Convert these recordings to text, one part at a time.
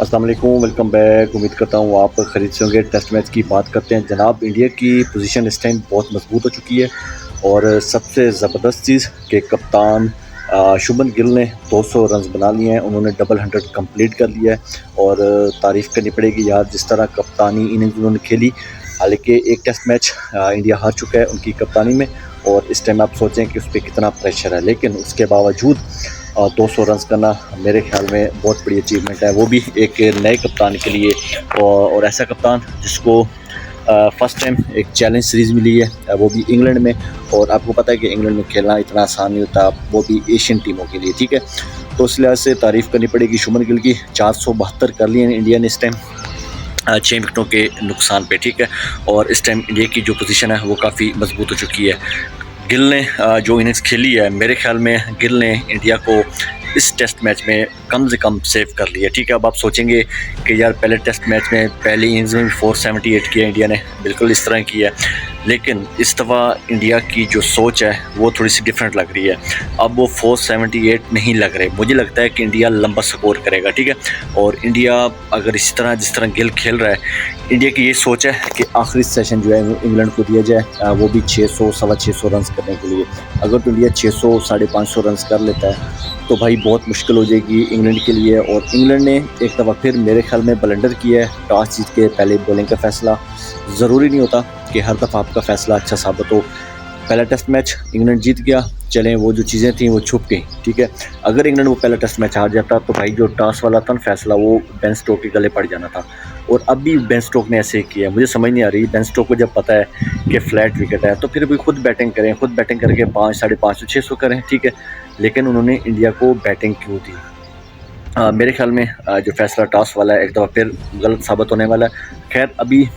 अस्सलाम वालेकुम, welcome back. उम्मीद करता हूँ आप खरीद से होंगे। टेस्ट मैच की बात करते हैं जनाब। इंडिया की पोजीशन इस टाइम बहुत मजबूत हो चुकी है और सबसे ज़बरदस्त चीज़ कि कप्तान शुभमन गिल ने 200 रन बना लिए हैं। उन्होंने डबल 100 कंप्लीट कर लिया है और तारीफ़ करनी पड़ेगी यार, जिस तरह कप्तानी इनिंग्स उन्होंने खेली। हालांकि एक टेस्ट मैच इंडिया हार चुका है उनकी कप्तानी में और इस टाइम आप सोचें कि उस पर कितना प्रेशर है, लेकिन उसके बावजूद 200 रन करना मेरे ख्याल में बहुत बड़ी अचीवमेंट है, वो भी एक नए कप्तान के लिए। और ऐसा कप्तान जिसको फर्स्ट टाइम एक चैलेंज सीरीज़ मिली है, वो भी इंग्लैंड में। और आपको पता है कि इंग्लैंड में खेलना इतना आसान नहीं होता, वो भी एशियन टीमों के लिए, ठीक है। तो इस लिहाज से तारीफ़ करनी पड़ेगी शुभमन गिल की। 472 कर लिए हैं इंडिया ने इस टाइम 6 विकेटों के नुकसान पे, ठीक है। और इस टाइम इंडिया की जो पोजीशन है वो काफ़ी मजबूत हो चुकी है। गिल ने जो इनिंग्स खेली है, मेरे ख्याल में गिल ने इंडिया को इस टेस्ट मैच में कम से कम सेव कर लिया, ठीक है। अब आप सोचेंगे कि यार पहले टेस्ट मैच में पहली इनिंग्स में भी 478 किया इंडिया ने, बिल्कुल इस तरह किया है। लेकिन इस दफ़ा इंडिया की जो सोच है वो थोड़ी सी डिफरेंट लग रही है। अब वो 478 नहीं लग रहे, मुझे लगता है कि इंडिया लंबा स्कोर करेगा, ठीक है। और इंडिया अगर इसी तरह जिस तरह गिल खेल रहा है, इंडिया की ये सोच है कि आखिरी सेशन जो है इंग्लैंड को दिया जाए, वो भी 600 सवा 600 रन करने के लिए। अगर तो इंडिया 600 550 रन कर लेता है तो भाई बहुत मुश्किल हो जाएगी इंग्लैंड के लिए। और इंग्लैंड ने एक दफ़ा फिर मेरे ख्याल में ब्लंडर किया है, टॉस जीत के पहले बॉलिंग का फैसला। ज़रूरी नहीं होता कि हर दफ़ा आपका फ़ैसला अच्छा साबित हो। पहला टेस्ट मैच इंग्लैंड जीत गया, चलें वो जो चीज़ें थी वो छुप गई, ठीक है। अगर इंग्लैंड वो पहला टेस्ट मैच हार जाता तो भाई जो टॉस वाला था ना फैसला, वो बेन स्टोक के गले पड़ जाना था। और अब भी बेन स्टोक ने ऐसे ही किया। मुझे समझ नहीं आ रही, बेन स्टोक को जब पता है कि फ्लैट विकेट है तो फिर भी खुद बैटिंग करें, खुद बैटिंग करके 5 550 600 करें, ठीक है। लेकिन उन्होंने इंडिया को बैटिंग क्यों दी? मेरे ख्याल में जो फैसला टॉस वाला है एक दफ़ा फिर गलत साबित होने वाला है। खैर अभी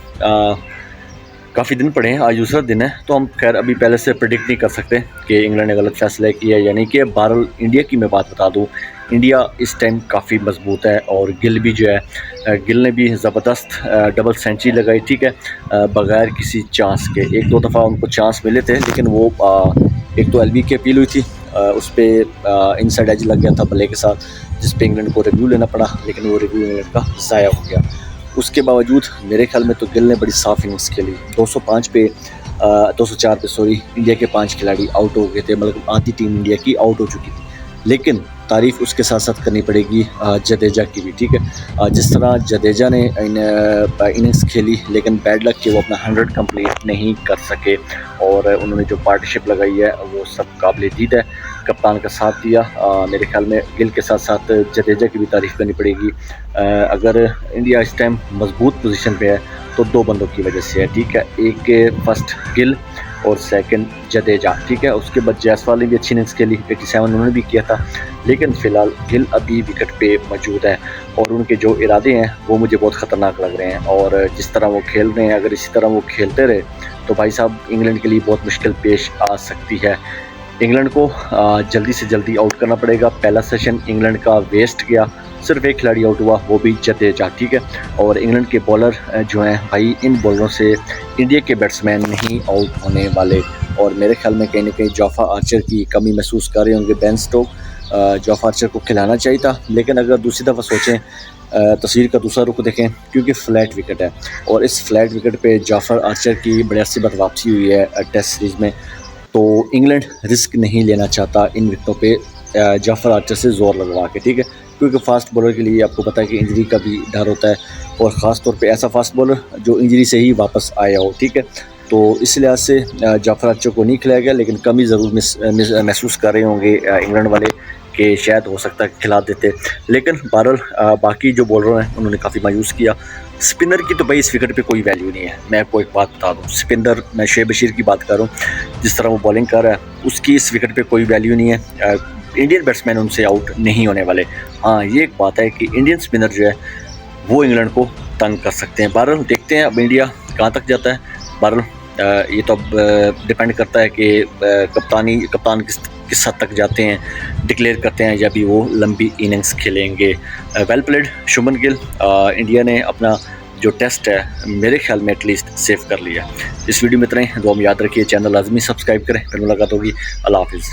काफ़ी दिन पड़े हैं, आज दूसरा दिन है, तो हम खैर अभी पहले से प्रेडिक्ट नहीं कर सकते कि इंग्लैंड ने गलत फैसला किया या नहीं किया। बहरहाल इंडिया की मैं बात बता दूं, इंडिया इस टाइम काफ़ी मजबूत है और गिल भी जो है, गिल ने भी ज़बरदस्त डबल सेंचुरी लगाई, ठीक है, बगैर किसी चांस के। एक दो दफ़ा उनको चांस मिले थे, लेकिन वो एक तो एलबी की अपील हुई थी, उस पर इनसाइड एज लग गया था बल्ले के साथ, जिस पे इंग्लैंड को रिव्यू लेना पड़ा, लेकिन वो रिव्यू इंग्लैंड का ज़ाया हो गया। उसके बावजूद मेरे ख्याल में तो गिल ने बड़ी साफ इनिंग्स खेली। 205 पे 204 पे सॉरी, इंडिया के 5 खिलाड़ी आउट हो गए थे, मतलब आधी टीम इंडिया की आउट हो चुकी थी। लेकिन तारीफ़ उसके साथ साथ करनी पड़ेगी जडेजा की भी, ठीक है। जिस तरह जडेजा ने इनिंग्स खेली, लेकिन बैड लक कि वो अपना 100 कंप्लीट नहीं कर सके। और उन्होंने जो पार्टनरशिप लगाई है वो सब काबिल दीद है। कप्तान का साथ दिया, मेरे ख्याल में गिल के साथ साथ जडेजा की भी तारीफ़ करनी पड़ेगी। अगर इंडिया इस टाइम मजबूत पोजीशन पे है तो 2 बंदों की वजह से है, ठीक है। एक फर्स्ट गिल और सेकंड जडेजा, ठीक है। उसके बाद जायसवाल ने भी अच्छी इनिंग्स खेली, 87 उन्होंने भी किया था। लेकिन फ़िलहाल गिल अभी विकेट पे मौजूद है और उनके जो इरादे हैं वो मुझे बहुत ख़तरनाक लग रहे हैं। और जिस तरह वो खेल रहे हैं, अगर इसी तरह वो खेलते रहे तो भाई साहब इंग्लैंड के लिए बहुत मुश्किल पेश आ सकती है। इंग्लैंड को जल्दी से जल्दी आउट करना पड़ेगा। पहला सेशन इंग्लैंड का वेस्ट गया, सिर्फ एक खिलाड़ी आउट हुआ, वो भी जडेजा, ठीक है। और इंग्लैंड के बॉलर जो हैं भाई, इन बॉलरों से इंडिया के बैट्समैन नहीं आउट होने वाले। और मेरे ख्याल में कहीं ना कहीं जोफा आर्चर की कमी महसूस कर रहे होंगे बेन स्टोक। जोफा आर्चर को खिलाना चाहिए था, लेकिन अगर दूसरी दफ़ा सोचें, तस्वीर का दूसरा रुख देखें, क्योंकि फ्लैट विकेट है और इस फ्लैट विकेट पे जाफर आर्चर की बड़ी अच्छी बात वापसी हुई है टेस्ट सीरीज़ में। तो इंग्लैंड रिस्क नहीं लेना चाहता इन विकेटों पे जाफर आर्चर से ज़ोर लगवा के, ठीक है। क्योंकि फास्ट बॉलर के लिए आपको पता है कि इंजरी का भी डर होता है, और ख़ास तौर पे ऐसा फास्ट बॉलर जो इंजरी से ही वापस आया हो, ठीक है। तो इस लिहाज से जाफर आर्चर को नहीं खिलाया गया, लेकिन कमी ज़रूर महसूस कर रहे होंगे इंग्लैंड वाले कि शायद हो सकता है खिला देते। लेकिन बहरहाल बाकी जो बॉलर हैं उन्होंने काफ़ी मायूस किया। स्पिनर की तो भाई इस विकेट पे कोई वैल्यू नहीं है। मैं आपको एक बात बता दूं, स्पिनर, मैं शुएब बशीर की बात कर रहा हूँ, जिस तरह वो बॉलिंग कर रहा है उसकी इस विकेट पे कोई वैल्यू नहीं है। इंडियन बैट्समैन उनसे आउट नहीं होने वाले। हाँ, ये एक बात है कि इंडियन स्पिनर जो है वो इंग्लैंड को तंग कर सकते हैं। बहरहाल देखते हैं अब इंडिया कहाँ तक जाता है। बहरहाल ये तो अब डिपेंड करता है कि कप्तान किस हद तक जाते हैं, डिक्लेयर करते हैं, या भी वो लंबी इनिंग्स खेलेंगे। Well played Shubman Gill. India ने अपना जो टेस्ट है मेरे ख्याल में एटलीस्ट सेव कर लिया। इस वीडियो में इतना ही। दुआ में याद रखिए, चैनल लाजमी सब्सक्राइब करें। फिर मुलाकात होगी। अल्लाह हाफिज़।